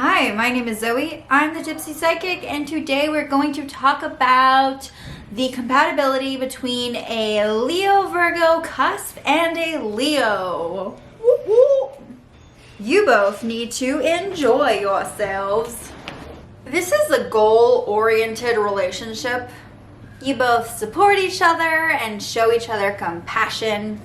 Hi, my name is Zoe. I'm the Gypsy Psychic, and today we're going to talk about the compatibility between a Leo Virgo cusp and a Leo. You both need to enjoy yourselves. This is a goal-oriented relationship. You both support each other and show each other compassion.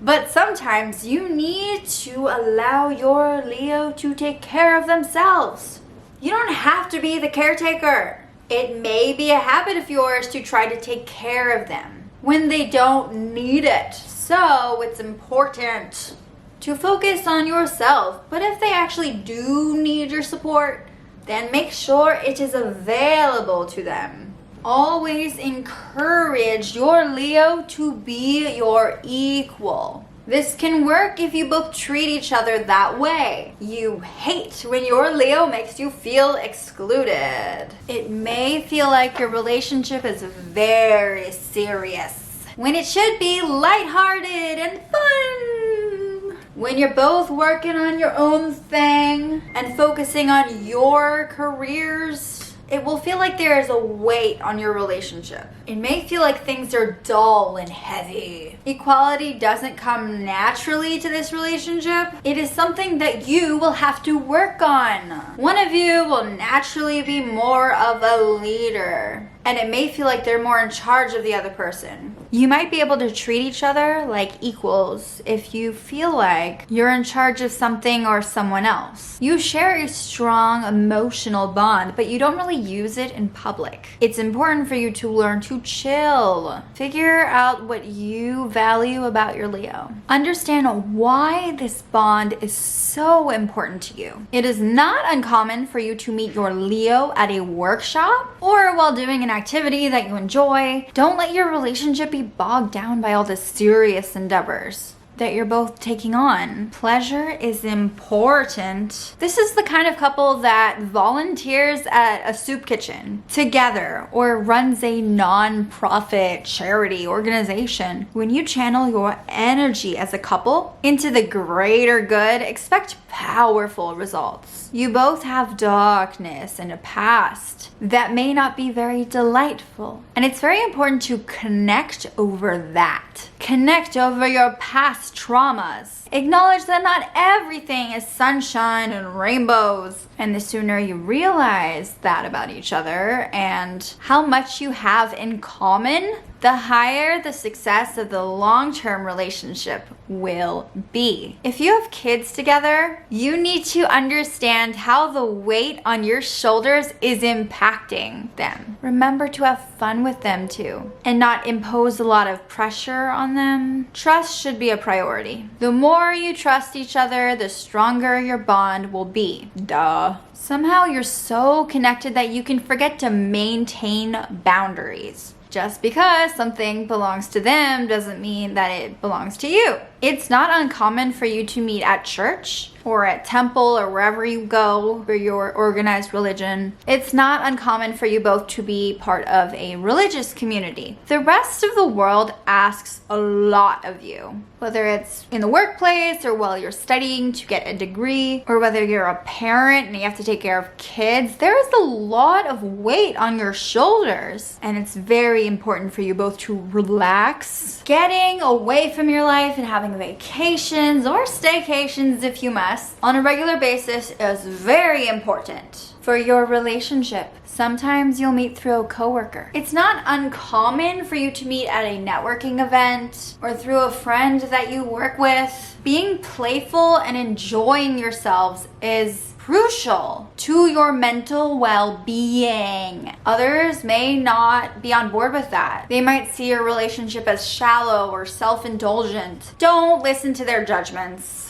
But sometimes you need to allow your Leo to take care of themselves. You don't have to be the caretaker. It may be a habit of yours to try to take care of them when they don't need it. So it's important to focus on yourself. But if they actually do need your support, then make sure it is available to them. Always encourage your Leo to be your equal. This can work if you both treat each other that way. You hate when your Leo makes you feel excluded. It may feel like your relationship is very serious when it should be lighthearted and fun. When you're both working on your own thing and focusing on your careers, it will feel like there is a weight on your relationship. It may feel like things are dull and heavy. Equality doesn't come naturally to this relationship. It is something that you will have to work on. One of you will naturally be more of a leader, and it may feel like they're more in charge of the other person. You might be able to treat each other like equals if you feel like you're in charge of something or someone else. You share a strong emotional bond, but you don't really use it in public. It's important for you to learn to chill. Figure out what you value about your Leo. Understand why this bond is so important to you. It is not uncommon for you to meet your Leo at a workshop or while doing an activity that you enjoy. Don't let your relationship be bogged down by all the serious endeavors that you're both taking on. Pleasure is important. This is the kind of couple that volunteers at a soup kitchen together or runs a non-profit charity organization. When you channel your energy as a couple into the greater good, expect powerful results. You both have darkness and a past that may not be very delightful. And it's very important to connect over that. Connect over your past traumas. Acknowledge that not everything is sunshine and rainbows. And the sooner you realize that about each other and how much you have in common, the higher the success of the long-term relationship will be. If you have kids together, you need to understand how the weight on your shoulders is impacting them. Remember to have fun with them too, and not impose a lot of pressure on them. Trust should be a priority. The more you trust each other, the stronger your bond will be. Duh. Somehow you're so connected that you can forget to maintain boundaries. Just because something belongs to them doesn't mean that it belongs to you. It's not uncommon for you to meet at church or at temple or wherever you go for your organized religion. It's not uncommon for you both to be part of a religious community. The rest of the world asks a lot of you, whether it's in the workplace or while you're studying to get a degree, or whether you're a parent and you have to take care of kids. There is a lot of weight on your shoulders, and it's very important for you both to relax. Getting away from your life and having vacations or staycations, if you must, on a regular basis is very important for your relationship. Sometimes you'll meet through a coworker. It's not uncommon for you to meet at a networking event or through a friend that you work with. Being playful and enjoying yourselves is crucial to your mental well-being. Others may not be on board with that. They might see your relationship as shallow or self-indulgent. Don't listen to their judgments.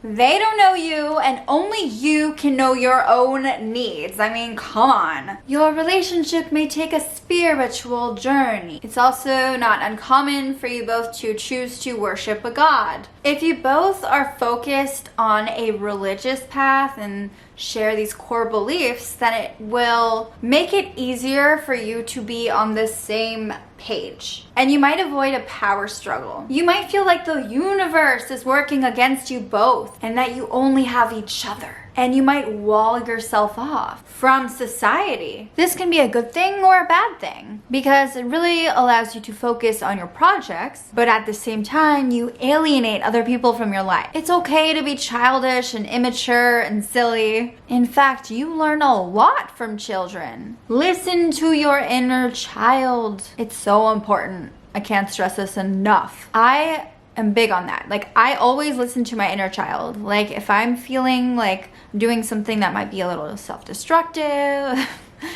They don't know you, and only you can know your own needs. I mean, come on. Your relationship may take a spiritual journey. It's also not uncommon for you both to choose to worship a god. If you both are focused on a religious path and share these core beliefs, then it will make it easier for you to be on the same page. And you might avoid a power struggle. You might feel like the universe is working against you both and that you only have each other. and you might wall yourself off from society. This can be a good thing or a bad thing because it really allows you to focus on your projects, but at the same time, you alienate other people from your life. It's okay to be childish and immature and silly. In fact, you learn a lot from children. Listen to your inner child. It's so important. I can't stress this enough. I am big on that. Like, I always listen to my inner child. Like, if I'm feeling like doing something that might be a little self-destructive,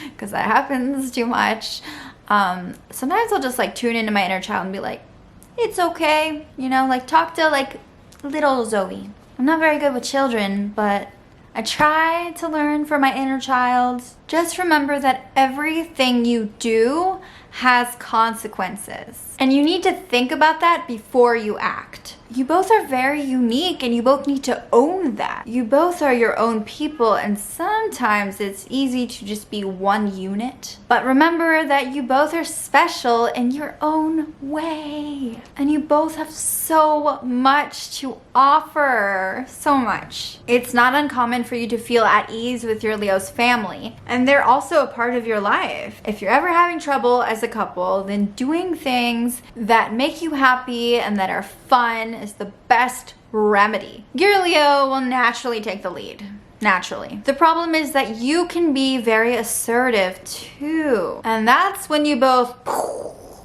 because that happens too much, sometimes I'll just like tune into my inner child and be like, it's okay, you know, like talk to like little Zoe. I'm not very good with children, but I try to learn from my inner child. Just remember that everything you do has consequences. And you need to think about that before you act. You both are very unique and you both need to own that. You both are your own people, and sometimes it's easy to just be one unit. But remember that you both are special in your own way. And you both have so much to offer. So much. It's not uncommon for you to feel at ease with your Leo's family. And they're also a part of your life. If you're ever having trouble as a couple, then doing things that make you happy and that are fun is the best remedy. Your Leo will naturally take the lead. Naturally. The problem is that you can be very assertive too. And that's when you both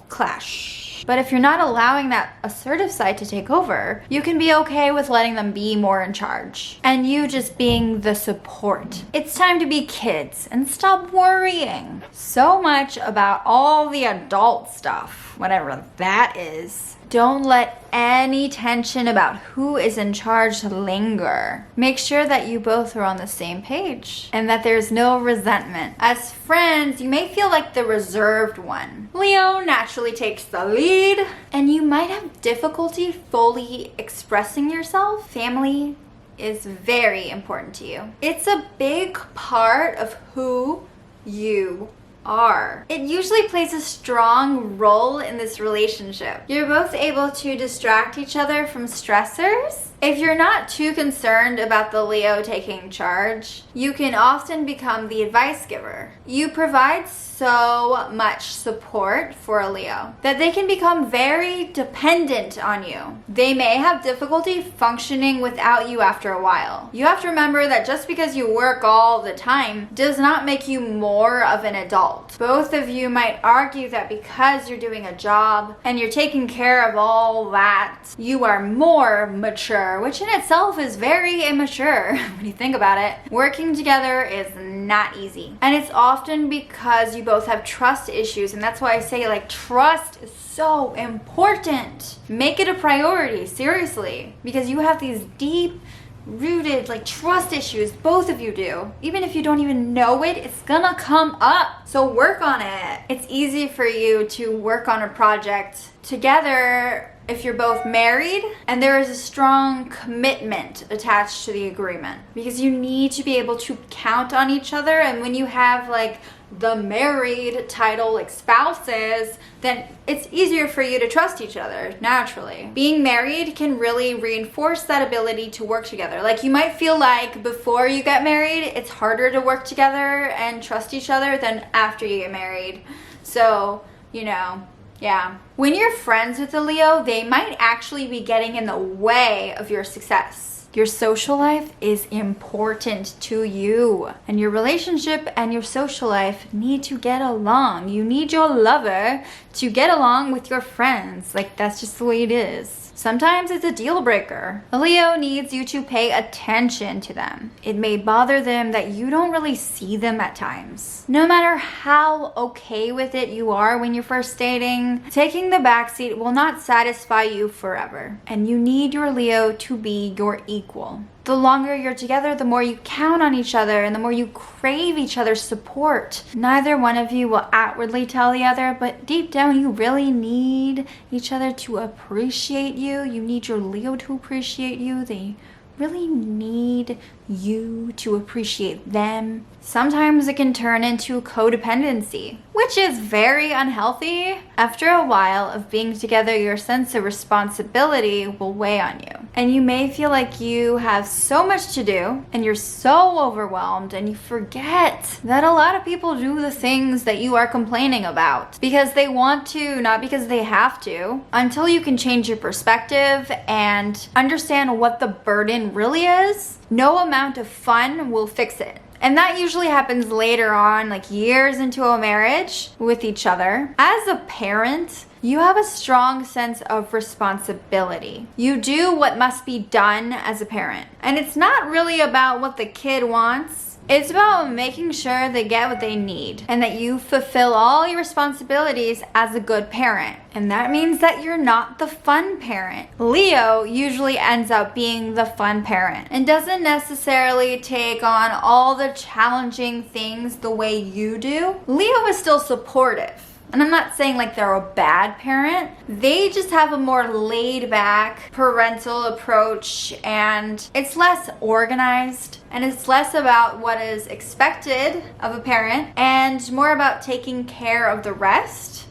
clash. But if you're not allowing that assertive side to take over, you can be okay with letting them be more in charge. And you just being the support. It's time to be kids and stop worrying so much about all the adult stuff, whatever that is. Don't let any tension about who is in charge linger. Make sure that you both are on the same page and that there's no resentment. As friends, you may feel like the reserved one. Leo naturally takes the lead, and you might have difficulty fully expressing yourself. Family is very important to you. It's a big part of who you are. It usually plays a strong role in this relationship. You're both able to distract each other from stressors. If you're not too concerned about the Leo taking charge, you can often become the advice giver. You provide so much support for a Leo that they can become very dependent on you. They may have difficulty functioning without you after a while. You have to remember that just because you work all the time does not make you more of an adult. Both of you might argue that because you're doing a job and you're taking care of all that, you are more mature, which in itself is very immature when you think about it. Working together is not easy. And it's often because you both have trust issues, and that's why I say like trust is so important. Make it a priority, seriously, because you have these deep rooted like trust issues. Both of you do. Even if you don't even know it, it's gonna come up. So work on it. It's easy for you to work on a project together if you're both married and there is a strong commitment attached to the agreement, because you need to be able to count on each other. And when you have like the married title, like spouses, then it's easier for you to trust each other naturally. Being married can really reinforce that ability to work together. Like, you might feel like before you get married, it's harder to work together and trust each other than after you get married. So, you know, yeah. When you're friends with a Leo, they might actually be getting in the way of your success. Your social life is important to you, and your relationship and your social life need to get along. You need your lover to get along with your friends. Like, that's just the way it is. Sometimes it's a deal breaker. A Leo needs you to pay attention to them. It may bother them that you don't really see them at times. No matter how okay with it you are when you're first dating, taking the backseat will not satisfy you forever. And you need your Leo to be your equal. The longer you're together, the more you count on each other and the more you crave each other's support. Neither one of you will outwardly tell the other, but deep down you really need each other to appreciate you. You need your Leo to appreciate you. They really need you to appreciate them. Sometimes it can turn into codependency. which is very unhealthy. After a while of being together, your sense of responsibility will weigh on you. And you may feel like you have so much to do and you're so overwhelmed, and you forget that a lot of people do the things that you are complaining about because they want to, not because they have to. Until you can change your perspective and understand what the burden really is, no amount of fun will fix it. And that usually happens later on, like years into a marriage with each other. As a parent, you have a strong sense of responsibility. You do what must be done as a parent. And it's not really about what the kid wants. It's about making sure they get what they need and that you fulfill all your responsibilities as a good parent. And that means that you're not the fun parent. Leo usually ends up being the fun parent and doesn't necessarily take on all the challenging things the way you do. Leo is still supportive. And I'm not saying like they're a bad parent. They just have a more laid back parental approach, and it's less organized, and it's less about what is expected of a parent and more about taking care of the rest.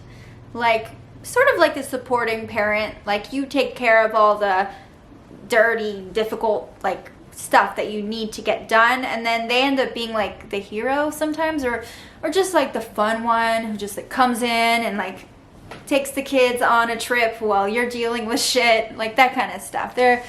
Like sort of like the supporting parent, like you take care of all the dirty, difficult, like stuff that you need to get done, and then they end up being like the hero sometimes, or just like the fun one who just like comes in and like takes the kids on a trip while you're dealing with shit, like that kind of stuff. They're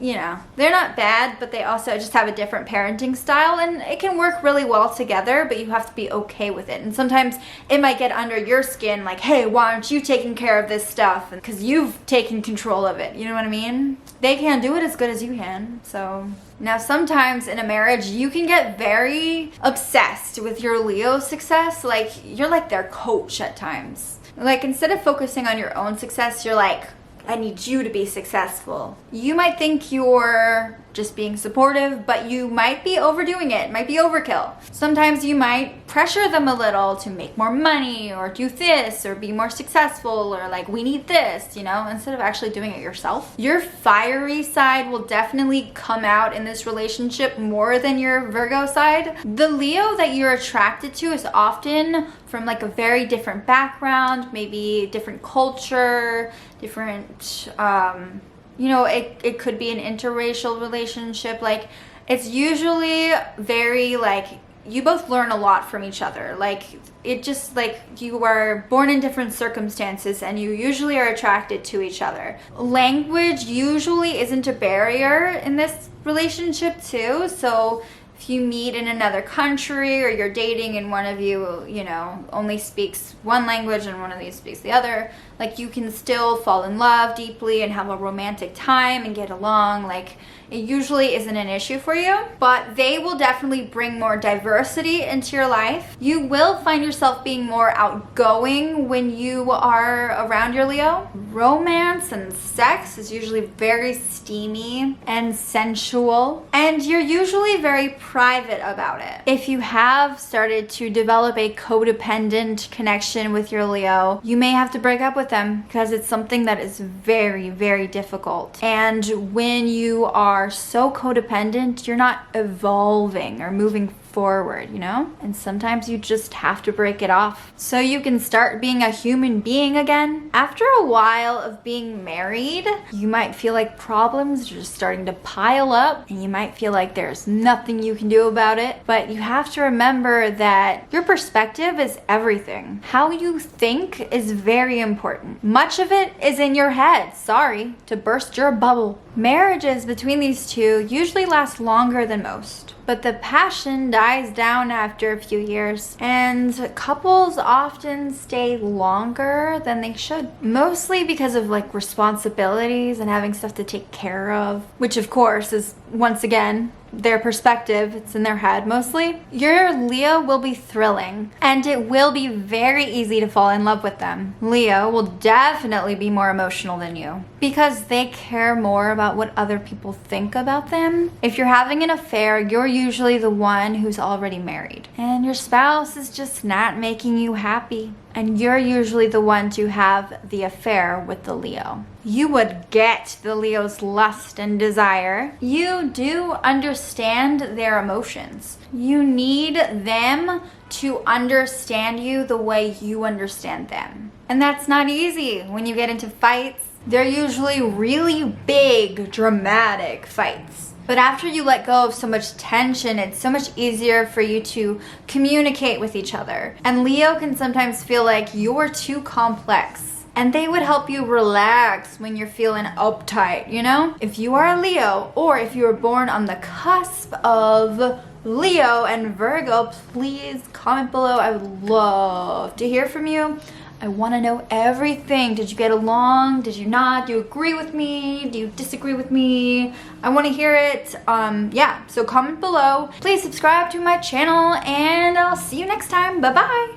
not bad, but they also just have a different parenting style, and it can work really well together, but you have to be okay with it. And sometimes it might get under your skin, like, hey, why aren't you taking care of this stuff? Because you've taken control of it. You know what I mean? They can't do it as good as you can. So now sometimes in a marriage, you can get very obsessed with your Leo's success. Like you're like their coach at times. Like instead of focusing on your own success, you're like, I need you to be successful. You might think you're just being supportive, but you might be overdoing it. It might be overkill. Sometimes you might pressure them a little to make more money or do this or be more successful, or like, we need this, instead of actually doing it yourself. Your fiery side will definitely come out in this relationship more than your Virgo side. The Leo that you're attracted to is often from like a very different background, maybe different culture, different, it could be an interracial relationship. Like it's usually very like you both learn a lot from each other. Like it just like you are born in different circumstances and you usually are attracted to each other. Language usually isn't a barrier in this relationship too. So if you meet in another country or you're dating and one of you, only speaks one language and one of you speaks the other, like you can still fall in love deeply and have a romantic time and get along. Like it usually isn't an issue for you, but they will definitely bring more diversity into your life. You will find yourself being more outgoing when you are around your Leo. Romance and sex is usually very steamy and sensual, and you're usually very private about it. If you have started to develop a codependent connection with your Leo, you may have to break up with them because it's something that is very, very difficult. And when you are so codependent, you're not evolving or moving forward, and sometimes you just have to break it off so you can start being a human being again. After a while of being married, you might feel like problems are just starting to pile up, and you might feel like there's nothing you can do about it, but you have to remember that your perspective is everything. How you think is very important. Much of it is in your head. Sorry to burst your bubble. Marriages between these two usually last longer than most, but the passion dies down after a few years, and couples often stay longer than they should, mostly because of like responsibilities and having stuff to take care of, which of course is once again their perspective. It's in their head mostly. Your Leo will be thrilling, and it will be very easy to fall in love with them. Leo will definitely be more emotional than you because they care more about what other people think about them. If you're having an affair, you're usually the one who's already married, and your spouse is just not making you happy, and you're usually the one to have the affair with the Leo. You would get the Leo's lust and desire. You do understand their emotions. You need them to understand you the way you understand them. And that's not easy when you get into fights. They're usually really big, dramatic fights. But after you let go of so much tension, it's so much easier for you to communicate with each other. And Leo can sometimes feel like you're too complex. And they would help you relax when you're feeling uptight, you know? If you are a Leo, or if you were born on the cusp of Leo and Virgo, please comment below. I would love to hear from you. I want to know everything. Did you get along? Did you not? Do you agree with me? Do you disagree with me? I want to hear it. Yeah, so comment below. Please subscribe to my channel, and I'll see you next time. Bye-bye.